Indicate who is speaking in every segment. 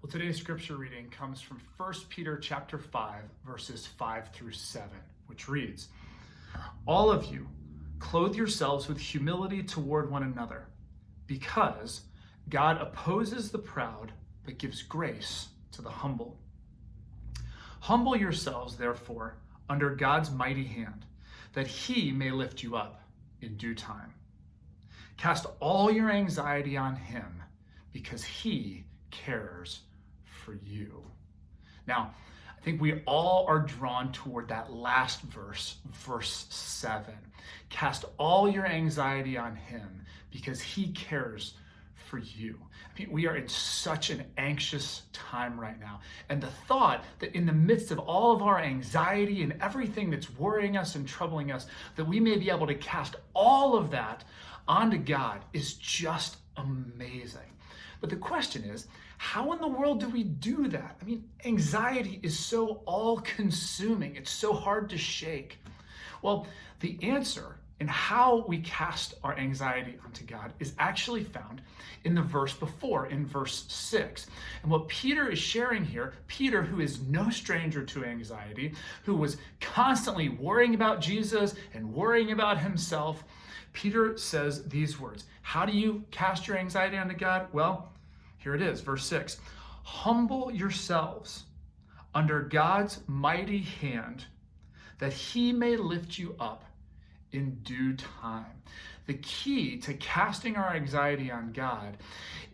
Speaker 1: Well, today's scripture reading comes from 1 Peter chapter 5, verses 5 through 7, which reads, "All of you, clothe yourselves with humility toward one another, because God opposes the proud, but gives grace to the humble. Humble yourselves, therefore, under God's mighty hand, that he may lift you up in due time. Cast all your anxiety on him, because he cares for you." Now, I think we all are drawn toward that last verse, verse 7. Cast all your anxiety on him, because he cares for you. I mean, we are in such an anxious time right now. And the thought that in the midst of all of our anxiety and everything that's worrying us and troubling us, that we may be able to cast all of that onto God is just amazing. But the question is, how in the world do we do that? I mean, anxiety is so all-consuming. It's so hard to shake. Well, the answer in how we cast our anxiety onto God is actually found in the verse before, in verse 6. And what Peter is sharing here, Peter, who is no stranger to anxiety, who was constantly worrying about Jesus and worrying about himself, Peter says these words. How do you cast your anxiety onto God? Well, here it is, verse 6. Humble yourselves under God's mighty hand, that he may lift you up in due time. The key to casting our anxiety on God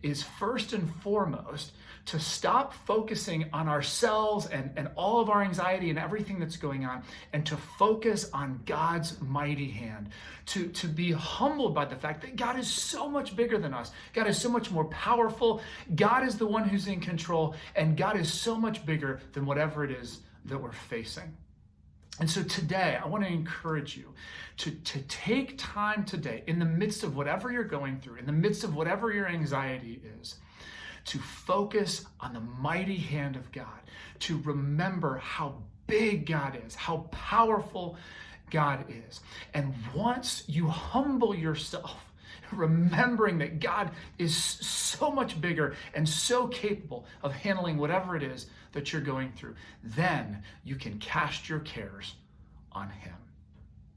Speaker 1: is first and foremost to stop focusing on ourselves and all of our anxiety and everything that's going on, and to focus on God's mighty hand, to be humbled by the fact that God is so much bigger than us. God is so much more powerful. God is the one who's in control, and God is so much bigger than whatever it is that we're facing. And so today, I want to encourage you to take time today, in the midst of whatever you're going through, in the midst of whatever your anxiety is, to focus on the mighty hand of God, to remember how big God is, how powerful God is. And once you humble yourself, remembering that God is so much bigger and so capable of handling whatever it is that you're going through, then you can cast your cares on him.